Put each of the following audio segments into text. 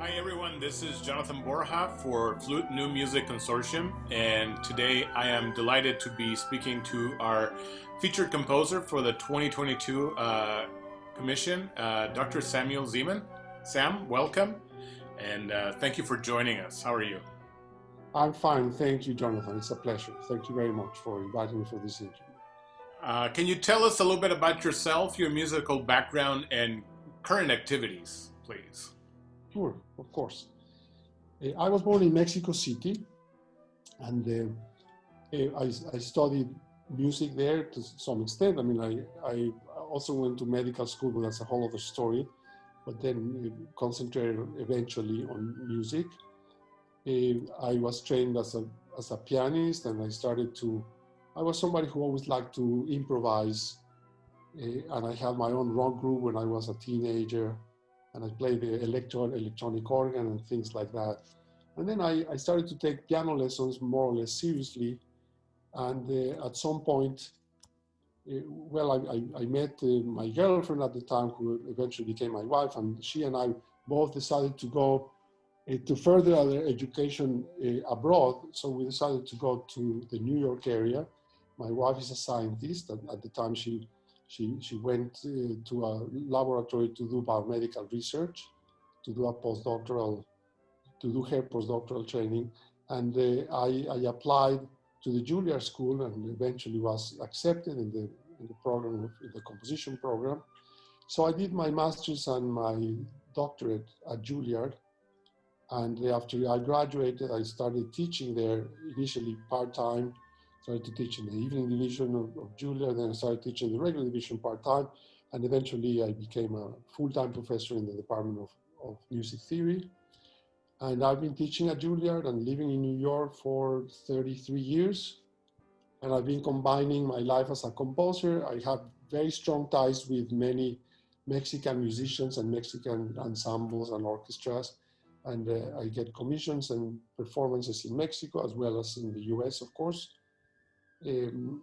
Hi everyone, this is Jonathan Borja for Flute New Music Consortium, and today I am delighted to be speaking to our featured composer for the 2022 commission, Dr. Samuel Zyman. Sam, welcome, and thank you for joining us. How are you? I'm fine, thank you, Jonathan. It's a pleasure. Thank you very much for inviting me for this interview. Can you tell us a little bit about yourself, your musical background, and current activities, please? Sure, of course. I was born in Mexico City, and I studied music there to some extent. I mean, I also went to medical school, but that's a whole other story. But then concentrated eventually on music. I was trained as a pianist, and I was somebody who always liked to improvise, and I had my own rock group when I was a teenager, and I played the electronic organ and things like that. And then I started to take piano lessons more or less seriously, and at some point, I met my girlfriend at the time, who eventually became my wife, and she and I both decided to go to further our education abroad. So we decided to go to the New York area. My wife is a scientist, and at the time she went to a laboratory to do biomedical research, to do her postdoctoral training. And I applied to the Juilliard School and eventually was accepted in the program, in the composition program. So I did my master's and my doctorate at Juilliard. And after I graduated, I started teaching there, initially part-time. Started to teach in the evening division of Juilliard, then I started teaching the regular division part-time, and eventually I became a full-time professor in the Department of Music Theory. And I've been teaching at Juilliard and living in New York for 33 years. And I've been combining my life as a composer. I have very strong ties with many Mexican musicians and Mexican ensembles and orchestras. And I get commissions and performances in Mexico as well as in the US, of course. And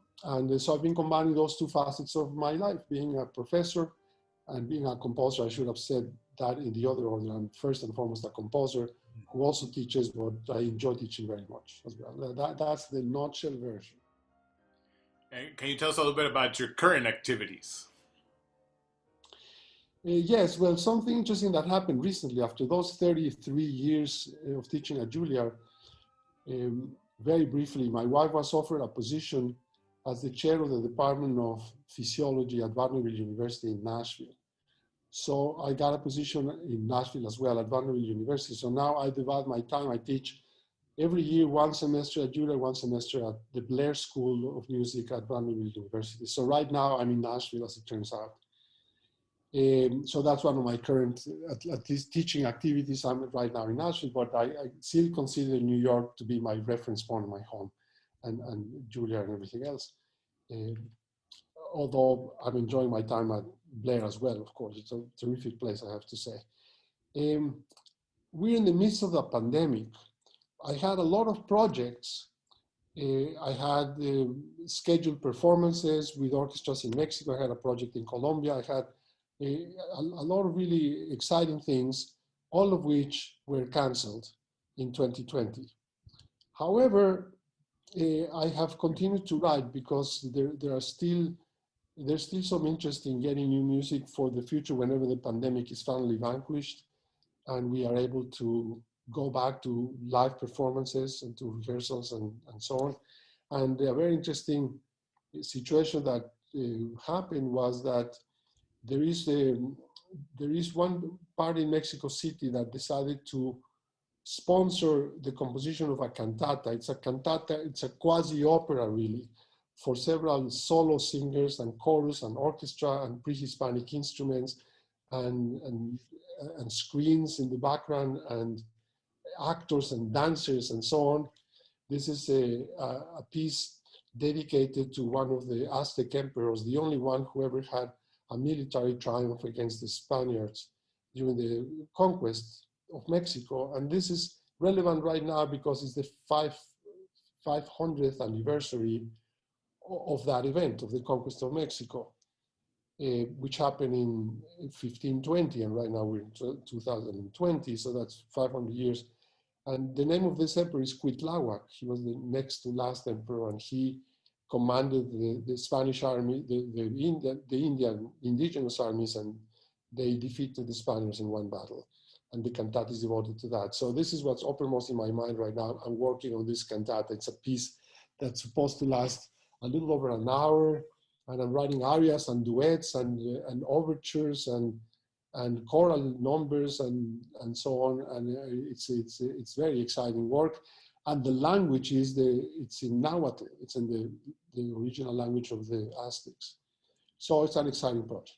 so I've been combining those two facets of my life, being a professor and being a composer. I should have said that in the other order. I'm first and foremost a composer who also teaches, but I enjoy teaching very much as well. That's the nutshell version. And can you tell us a little bit about your current activities? Yes, well, something interesting that happened recently after those 33 years of teaching at Juilliard. Very briefly, my wife was offered a position as the chair of the Department of Physiology at Vanderbilt University in Nashville. So I got a position in Nashville as well at Vanderbilt University. So now I divide my time. I teach every year, one semester at Juilliard, one semester at the Blair School of Music at Vanderbilt University. So right now I'm in Nashville, as it turns out. So that's one of my current, at least teaching activities. I'm right now in Nashville, but I still consider New York to be my reference point, my home, and Juilliard and everything else. Although I'm enjoying my time at Blair as well, of course. It's a terrific place, I have to say. We're in the midst of the pandemic. I had a lot of projects. I had scheduled performances with orchestras in Mexico. I had a project in Colombia. I had a lot of really exciting things, all of which were canceled in 2020. However, I have continued to write because there's still some interest in getting new music for the future whenever the pandemic is finally vanquished and we are able to go back to live performances and to rehearsals and so on. And a very interesting situation that happened was that there is one part in Mexico City that decided to sponsor the composition of a cantata. It's a cantata, it's a quasi-opera really, for several solo singers and chorus and orchestra and pre-Hispanic instruments and screens in the background and actors and dancers and so on. This is a piece dedicated to one of the Aztec emperors, the only one who ever had a military triumph against the Spaniards during the conquest of Mexico. And this is relevant right now because it's the 500th anniversary of that event, of the conquest of Mexico. which happened in 1520, and right now we're in 2020, so that's 500 years. And the name of this emperor is Cuitláhuac. He was the next to last emperor, and he commanded the Spanish army, the Indian indigenous armies, and they defeated the Spaniards in one battle. And the cantata is devoted to that. So this is what's uppermost in my mind right now. I'm working on this cantata. It's a piece that's supposed to last a little over an hour, and I'm writing arias and duets and overtures and choral numbers and so on. And it's very exciting work. And the language it's in Nahuatl. It's in the original language of the Aztecs. So it's an exciting project.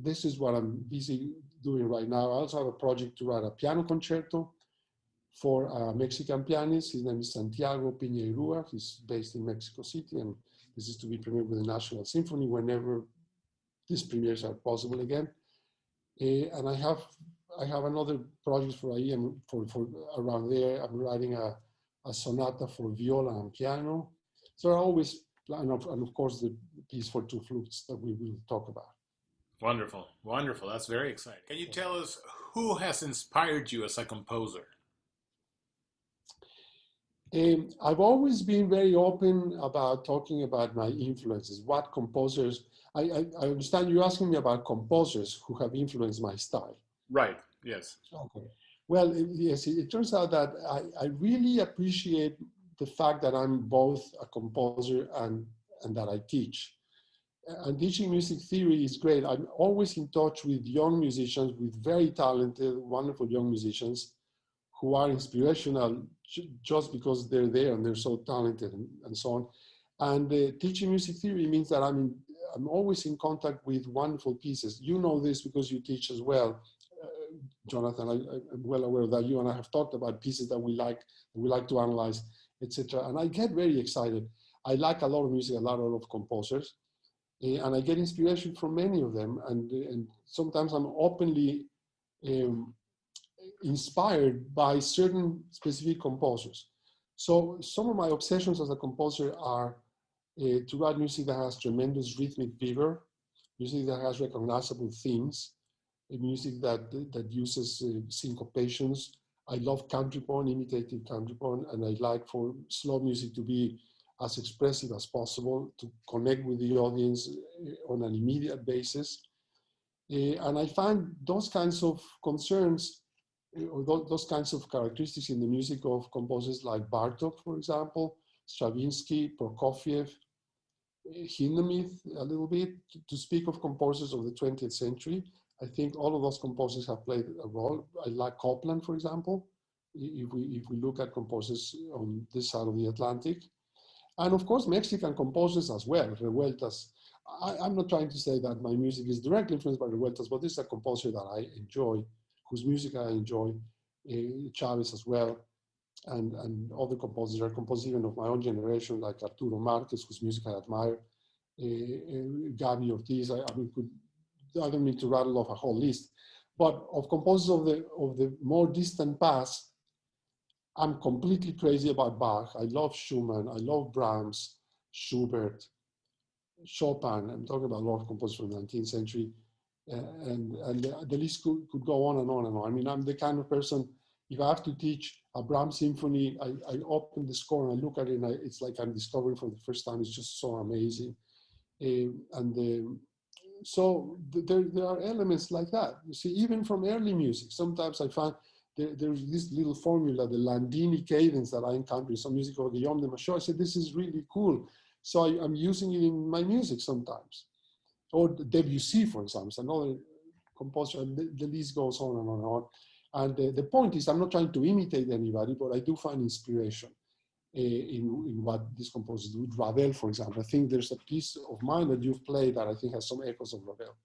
This is what I'm busy doing right now. I also have a project to write a piano concerto for a Mexican pianist. His name is Santiago Piñeirúa. He's based in Mexico City, and this is to be premiered with the National Symphony whenever these premieres are possible again. And I have another project for IEM for around there. I'm writing a sonata for viola and piano. So I always, and of course the piece for two flutes that we will talk about. Wonderful, wonderful. That's very exciting. Can you tell us who has inspired you as a composer? I've always been very open about talking about my influences, what composers. I understand you're asking me about composers who have influenced my style. Right, yes. Okay. Well, yes, it turns out that I really appreciate the fact that I'm both a composer and that I teach. And teaching music theory is great. I'm always in touch with young musicians, with very talented, wonderful young musicians who are inspirational just because they're there and they're so talented and so on. And teaching music theory means that I'm always in contact with wonderful pieces. You know this because you teach as well, Jonathan. I'm well aware that you and I have talked about pieces that we like to analyze, etc. And I get very excited. I like a lot of music, a lot of composers. And I get inspiration from many of them, and sometimes I'm openly inspired by certain specific composers. So some of my obsessions as a composer are to write music that has tremendous rhythmic vigor, music that has recognizable themes, music that uses syncopations. I love counterpoint, imitative counterpoint, and I like for slow music to be as expressive as possible, to connect with the audience on an immediate basis. And I find those kinds of concerns, or those kinds of characteristics in the music of composers like Bartók, for example, Stravinsky, Prokofiev, Hindemith a little bit, to speak of composers of the 20th century. I think all of those composers have played a role. I like Copland, for example, if we look at composers on this side of the Atlantic. And of course, Mexican composers as well, Revueltas. I'm not trying to say that my music is directly influenced by Revueltas, but this is a composer that I enjoy, whose music I enjoy, Chavez as well, and other composers are composers even of my own generation, like Arturo Márquez, whose music I admire, Gaby Ortiz. I don't need to rattle off a whole list, but of composers of the more distant past, I'm completely crazy about Bach. I love Schumann. I love Brahms, Schubert, Chopin. I'm talking about a lot of composers from the 19th century. And the list could go on and on and on. I mean, I'm the kind of person, if I have to teach a Brahms symphony, I open the score and I look at it and it's like I'm discovering for the first time. It's just so amazing. So there are elements like that. You see, even from early music, sometimes I find there's this little formula, the Landini cadence that I encounter in some music of Guillaume de Machaut. I said, this is really cool. So I'm using it in my music sometimes. Or Debussy, for example, another composer, the list goes on and on and on. And the point is, I'm not trying to imitate anybody, but I do find inspiration in what these composers do. Ravel, for example, I think there's a piece of mine that you've played that I think has some echoes of Ravel,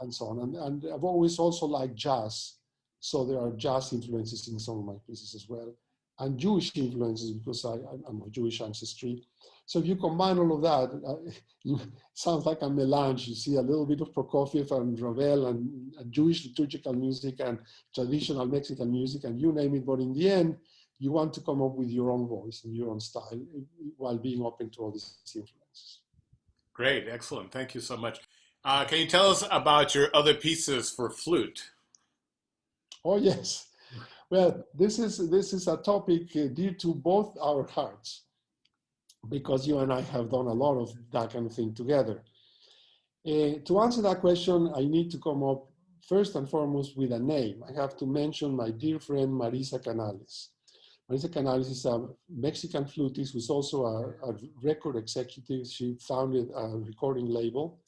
and so on. And I've always also liked jazz. So there are jazz influences in some of my pieces as well, and Jewish influences because I'm of Jewish ancestry. So if you combine all of that, it sounds like a melange. You see a little bit of Prokofiev and Ravel and Jewish liturgical music and traditional Mexican music and you name it. But in the end, you want to come up with your own voice and your own style while being open to all these influences. Great, excellent. Thank you so much. Can you tell us about your other pieces for flute? Oh yes. Well, this is a topic dear to both our hearts because you and I have done a lot of that kind of thing together. To answer that question, I need to come up first and foremost with a name. I have to mention my dear friend Marisa Canales. Marisa Canales is a Mexican flutist who's also a record executive. She founded a recording label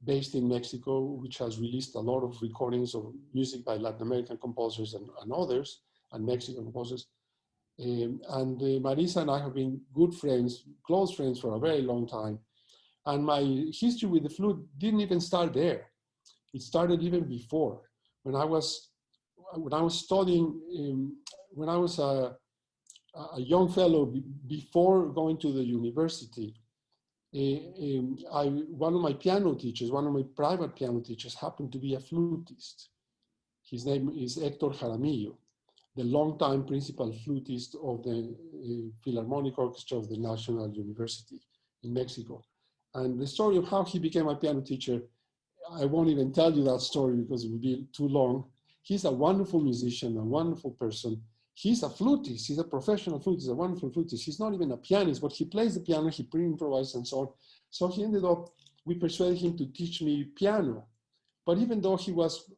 based in Mexico, which has released a lot of recordings of music by Latin American composers and others, and Mexican composers. Marisa and I have been good friends, close friends for a very long time. And my history with the flute didn't even start there. It started even before. When I was studying, when I was a young fellow before going to the university, one of my piano teachers, one of my private piano teachers, happened to be a flutist. His name is Héctor Jaramillo, the longtime principal flutist of the Philharmonic Orchestra of the National University in Mexico. And the story of how he became a piano teacher, I won't even tell you that story because it would be too long. He's a wonderful musician, a wonderful person. He's a flutist, he's a professional flutist, a wonderful flutist. He's not even a pianist, but he plays the piano, he pre-improvises and so on. So he ended up, we persuaded him to teach me piano. But even though he was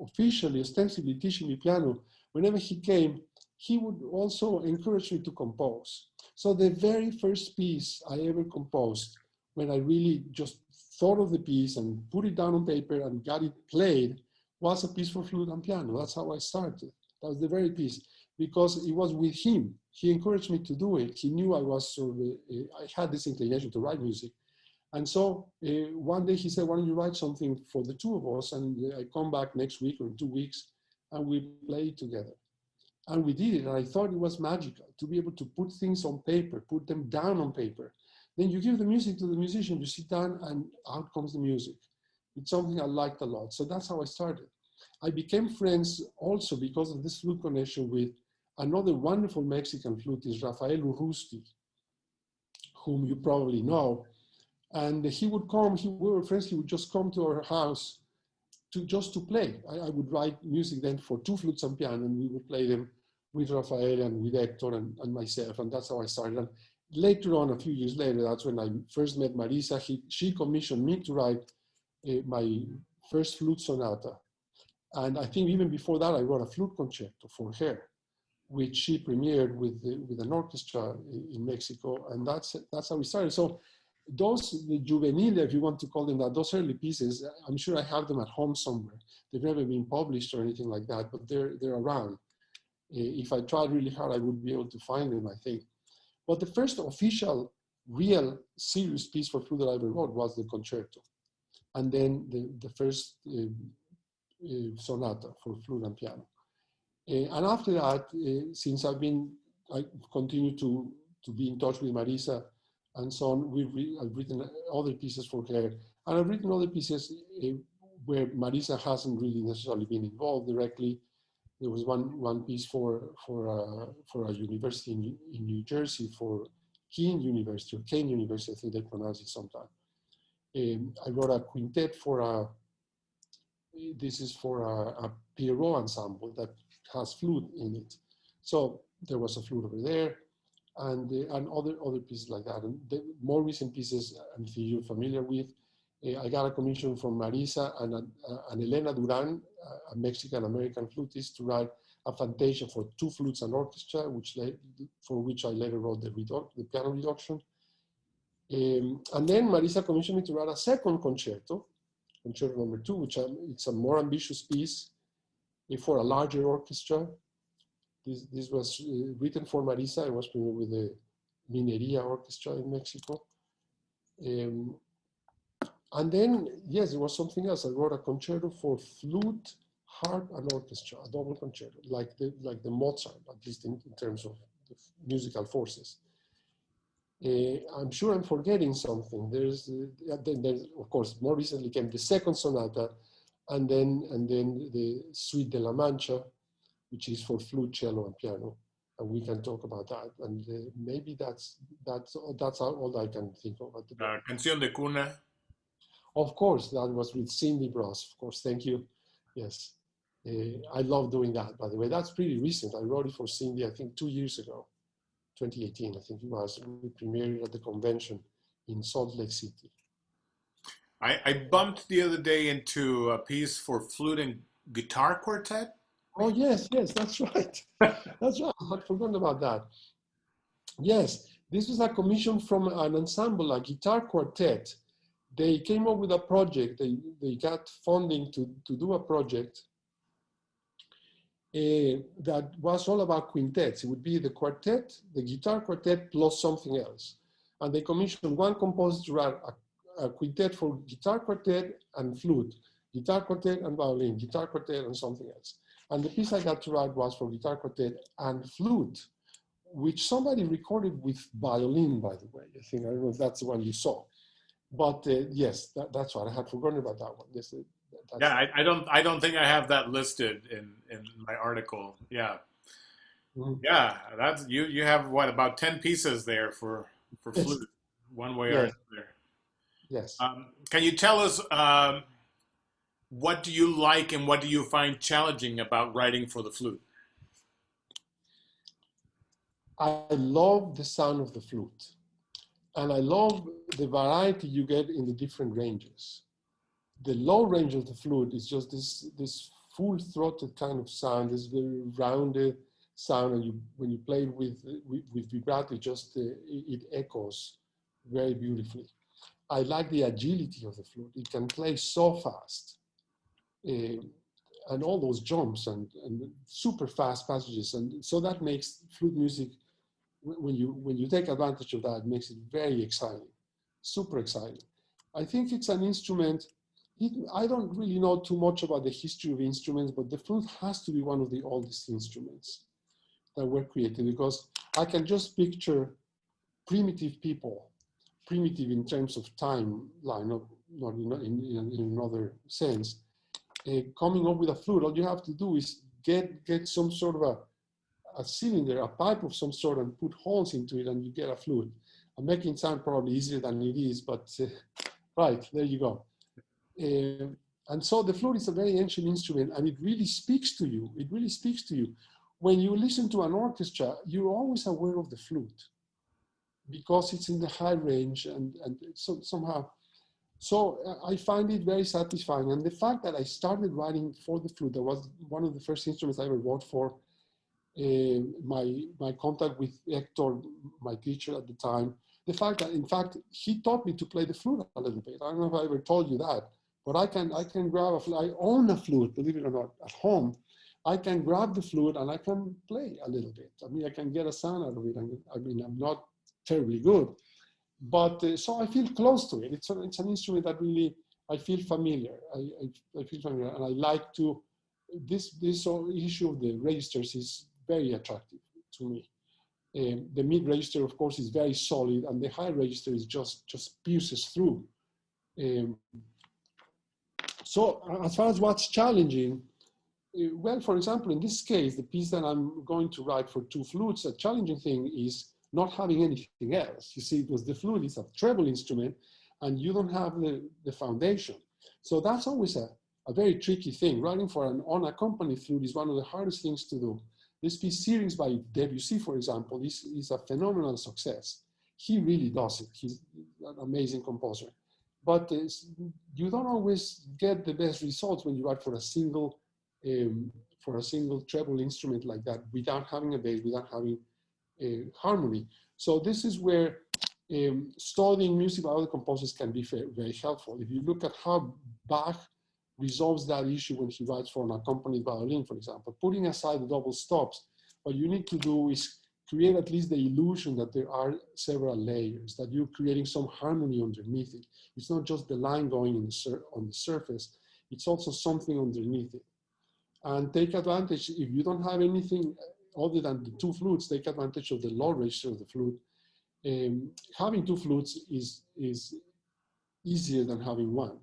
officially, ostensibly teaching me piano, whenever he came, he would also encourage me to compose. So the very first piece I ever composed, when I really just thought of the piece and put it down on paper and got it played, was a piece for flute and piano. That's how I started. That was the very piece, because it was with him. He encouraged me to do it. He knew I was sort of, I had this inclination to write music. And so one day he said, why don't you write something for the two of us? And I come back next week or 2 weeks and we play it together. And we did it. And I thought it was magical to be able to put things on paper, put them down on paper. Then you give the music to the musician, you sit down and out comes the music. It's something I liked a lot. So that's how I started. I became friends also because of this flute connection with another wonderful Mexican flutist, Rafael Urrusti, whom you probably know. And he would come, we were friends, he would just come to our house just to play. I would write music then for two flutes and piano, and we would play them with Rafael and with Hector and myself, and that's how I started. And later on, a few years later, that's when I first met Marisa. She commissioned me to write my first flute sonata. And I think even before that, I wrote a flute concerto for her, which she premiered with an orchestra in Mexico, and that's how we started. So the juvenile, if you want to call them that, those early pieces, I'm sure I have them at home somewhere. They've never been published or anything like that, but they're around. If I tried really hard, I would be able to find them, I think. But the first official, real, serious piece for flute that I ever wrote was the concerto. And then the first sonata for flute and piano. And after that, since I continue to be in touch with Marisa and so on, I've written other pieces for her. And I've written other pieces where Marisa hasn't really necessarily been involved directly. There was one piece for a university in New Jersey, for Keene University, or Kane University, I think they pronounce it sometimes. I wrote a quintet this is for a Pierrot ensemble that has flute in it. So there was a flute over there, and other pieces like that. And the more recent pieces, I'm sure you're familiar with. I got a commission from Marisa and Elena Duran, a Mexican-American flutist, to write a fantasia for two flutes and orchestra, for which I later wrote the piano reduction. And then Marisa commissioned me to write a second concerto number 2, which it's a more ambitious piece for a larger orchestra. This was written for Marisa. It was premiered with the Minería Orchestra in Mexico. And then, yes, there was something else. I wrote a concerto for flute, harp, and orchestra, a double concerto, like the Mozart, at least in terms of the musical forces. I'm sure I'm forgetting something. There's of course, more recently came the second sonata, and then the Suite de la Mancha, which is for flute, cello, and piano. And we can talk about that. And maybe that's all I can think of at the moment. Canción de Cuna. Of course, that was with Cindy Bros. Of course, thank you. Yes, I love doing that, by the way. That's pretty recent. I wrote it for Cindy, I think 2 years ago, 2018, I think it was. We premiered at the convention in Salt Lake City. I bumped the other day into a piece for flute and guitar quartet. Oh, yes, that's right. That's right. I had forgotten about that. Yes, this was a commission from an ensemble, a guitar quartet. They came up with a project. They got funding to do a project that was all about quintets. It would be the quartet, the guitar quartet, plus something else. And they commissioned one composer to write a quintet for guitar quartet and flute, guitar quartet and violin, guitar quartet and something else. And the piece I got to write was for guitar quartet and flute, which somebody recorded with violin, by the way. I don't know if that's the one you saw. But yes, that's what I had forgotten about that one. Yeah, I don't think I have that listed in my article. Yeah. Mm-hmm. Yeah, that's you have what, about 10 pieces there for yes. flute, one way or another. Yes. Can you tell us what do you like and what do you find challenging about writing for the flute? I love the sound of the flute. And I love the variety you get in the different ranges. The low range of the flute is just this full-throated kind of sound, this very rounded sound, and when you play it with vibrato, it echoes very beautifully. I like the agility of the flute. It can play so fast, and all those jumps and super fast passages, and so that makes flute music, when you take advantage of that, it makes it very exciting, super exciting. I think it's an instrument. I don't really know too much about the history of instruments, but the flute has to be one of the oldest instruments that were created, because I can just picture primitive people, primitive in terms of timeline, not in another sense, coming up with a flute. All you have to do is get some sort of a cylinder, a pipe of some sort, and put holes into it, and you get a flute. I'm making it sound probably easier than it is, but right, there you go. And so the flute is a very ancient instrument, and it really speaks to you. It really speaks to you. When you listen to an orchestra, you're always aware of the flute because it's in the high range, and so somehow. So I find it very satisfying. And the fact that I started writing for the flute, that was one of the first instruments I ever wrote for. My contact with Hector, my teacher at the time, the fact that, in fact, he taught me to play the flute a little bit. I don't know if I ever told you that, but I can grab a flute. I own a flute, believe it or not, at home. I can grab the flute and I can play a little bit. I mean, I can get a sound out of it. I mean, I'm not terribly good, but so I feel close to it. It's an instrument that really, I feel familiar. I feel familiar, and I like to, this issue of the registers is very attractive to me. The mid register, of course, is very solid, and the high register is just pierces through. So as far as what's challenging, well, for example, in this case, the piece that I'm going to write for two flutes, a challenging thing is not having anything else. You see, because the flute is a treble instrument, and you don't have the foundation. So that's always a very tricky thing. Writing for an unaccompanied flute is one of the hardest things to do. This piece, series by Debussy, for example, is a phenomenal success. He really does it. He's an amazing composer. But you don't always get the best results when you write for a single treble instrument like that, without having a bass, without having a harmony. So this is where studying music by other composers can be very, very helpful. If you look at how Bach resolves that issue when he writes for an accompanied violin, for example, putting aside the double stops, what you need to do is create at least the illusion that there are several layers, that you're creating some harmony underneath it. It's not just the line going on the surface, it's also something underneath it. And take advantage, if you don't have anything other than the two flutes, take advantage of the low register of the flute. Having two flutes is easier than having one,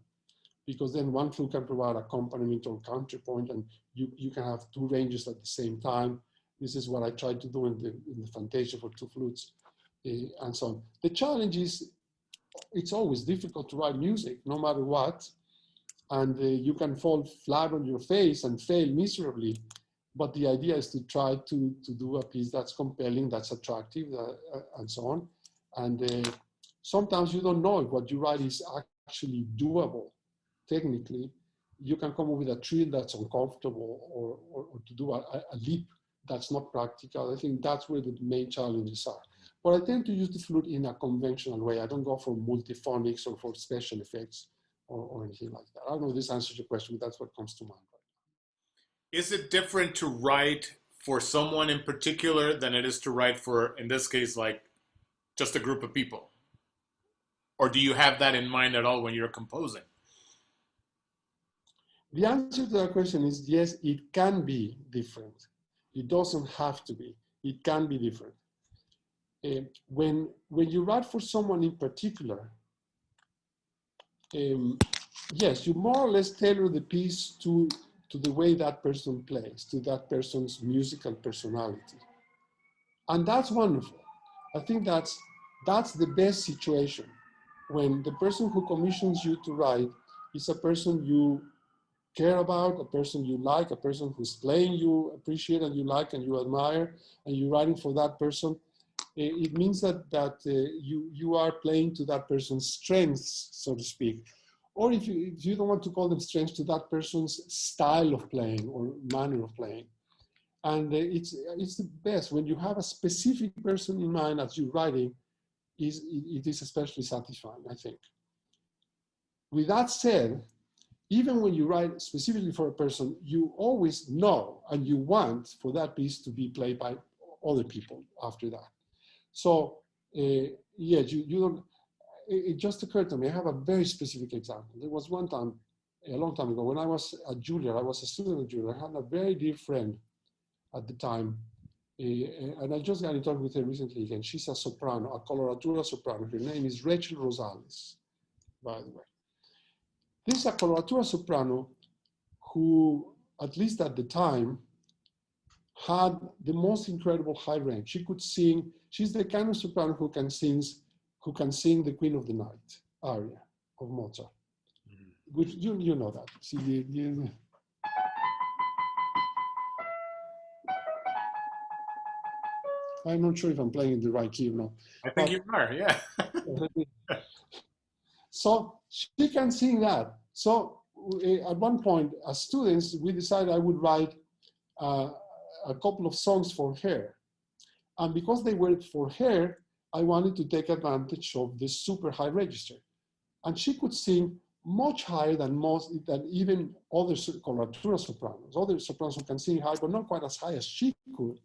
because then one flute can provide accompaniment or counterpoint, and you can have two ranges at the same time. This is what I tried to do in the Fantasia for two flutes, and so on. The challenge is it's always difficult to write music, no matter what. And you can fall flat on your face and fail miserably. But the idea is to try to do a piece that's compelling, that's attractive, and so on. And sometimes you don't know if what you write is actually doable technically. You can come up with a trill that's uncomfortable, or to do a leap that's not practical. I think that's where the main challenges are. But I tend to use the flute in a conventional way. I don't go for multiphonics or for special effects or anything like that. I don't know if this answers your question, but that's what comes to mind. Is it different to write for someone in particular than it is to write for, in this case, like just a group of people? Or do you have that in mind at all when you're composing? The answer to that question is yes, it can be different. It doesn't have to be. It can be different. When you write for someone in particular, yes, you more or less tailor the piece to the way that person plays, to that person's musical personality. And that's wonderful. I think that's the best situation, when the person who commissions you to write is a person you care about, a person you like, a person who's playing you appreciate and you like and you admire, and you're writing for that person. It means that you are playing to that person's strengths, so to speak. Or if you don't want to call them strengths, to that person's style of playing or manner of playing. And it's the best when you have a specific person in mind as you're writing. It is especially satisfying, I think. With that said, even when you write specifically for a person, you always know and you want for that piece to be played by other people after that. So, yeah, you don't, it just occurred to me, I have a very specific example. There was one time, a long time ago, when I was at Juilliard, I was a student at Juilliard. I had a very dear friend at the time, and I just got in touch with her recently again. She's a soprano, a coloratura soprano. Her name is Rachel Rosales, by the way. This is a coloratura soprano who, at least at the time, had the most incredible high range. She could sing. She's the kind of soprano who can sing the Queen of the Night aria of Mozart. Which you know that. See, I'm not sure if I'm playing in the right key or not. I think you are, yeah. So she can sing that. So at one point, as students, we decided I would write a couple of songs for her. And because they were for her, I wanted to take advantage of the super high register. And she could sing much higher than even other coloratura sopranos. Other sopranos who can sing high, but not quite as high as she could.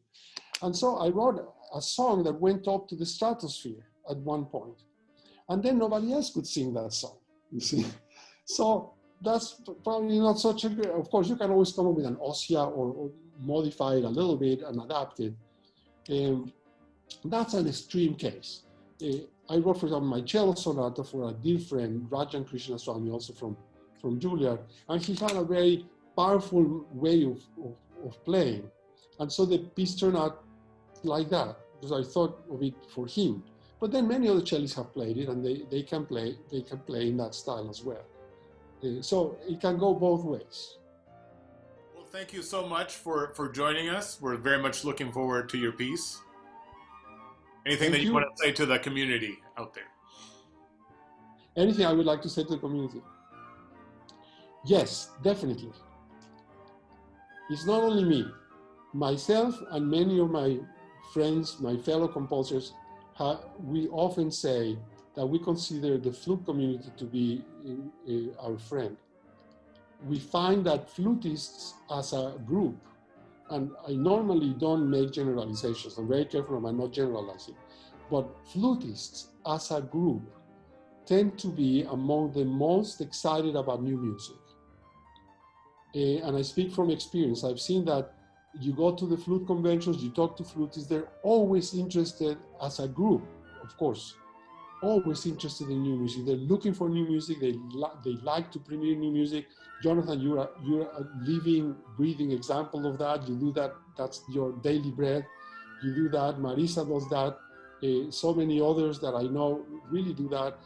And so I wrote a song that went up to the stratosphere at one point. And then nobody else could sing that song, you see. So that's probably not such a good, of course, you can always come up with an ossia or modify it a little bit and adapt it. That's an extreme case. I wrote, for example, my cello sonata for a dear friend, Rajan Krishnaswamy, also from Juilliard, and he had a very powerful way of playing. And so the piece turned out like that, because I thought of it for him. But then many other cellists have played it, and they can play in that style as well. So it can go both ways. Well, thank you so much for joining us. We're very much looking forward to your piece. Anything that you want to say to the community out there? Anything I would like to say to the community? Yes, definitely. It's not only me. Myself and many of my friends, my fellow composers, we often say that we consider the flute community to be our friend. We find that flutists as a group, and I normally don't make generalizations, I'm very careful about not generalizing, but flutists as a group tend to be among the most excited about new music. And I speak from experience. I've seen that you go to the flute conventions, you talk to flutists, they're always interested as a group, of course, always interested in new music. They're looking for new music. They like to premiere new music. Jonathan, you're a living, breathing example of that. You do that. That's your daily bread. You do that. Marisa does that. So many others that I know really do that.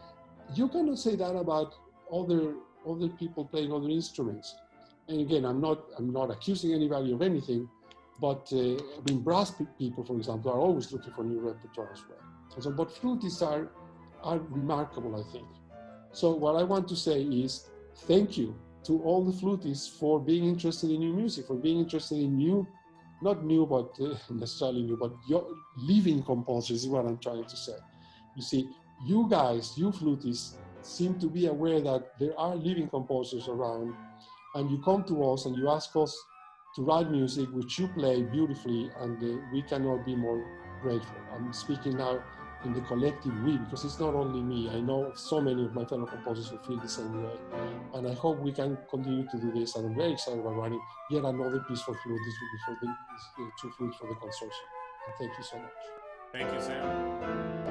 You cannot say that about other people playing other instruments. And again, I'm not accusing anybody of anything, but I mean, brass people, for example, are always looking for new repertoire as well. And so, but flutists are remarkable, I think. So what I want to say is thank you to all the flutists for being interested in new music, for being interested in new, not new, but necessarily new, but living composers is what I'm trying to say. You see, you guys, you flutists, seem to be aware that there are living composers around, and you come to us and you ask us to write music which you play beautifully, and we cannot be more grateful. I'm speaking now in the collective we, because it's not only me. I know so many of my fellow composers who feel the same way, and I hope we can continue to do this, and I'm very excited about writing yet another piece for flute. This will be for the two flutes for the consortium. And thank you so much. Thank you, Sam.